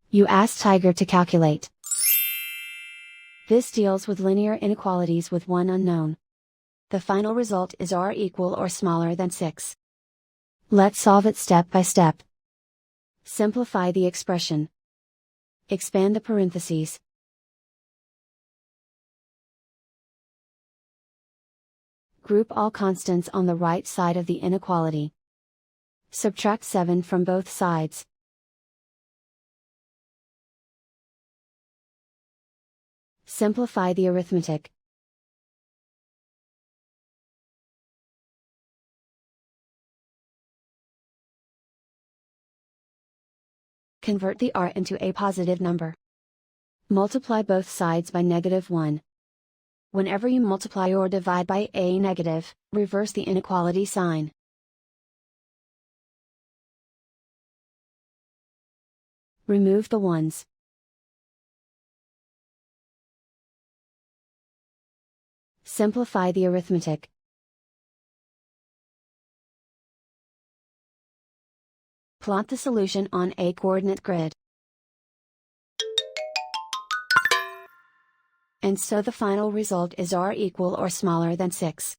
You ask Tiger to calculate. This deals with linear inequalities with one unknown. The final result is r equal or smaller than 6. Let's solve it step by step. Simplify the expression. Expand the parentheses. Group all constants on the right side of the inequality. Subtract 7 from both sides. Simplify the arithmetic. Convert the r into a positive number. Multiply both sides by -1. Whenever you multiply or divide by a negative, reverse the inequality sign. Remove the ones. Simplify the arithmetic. Plot the solution on a coordinate grid. And so the final result is r equal or smaller than 6.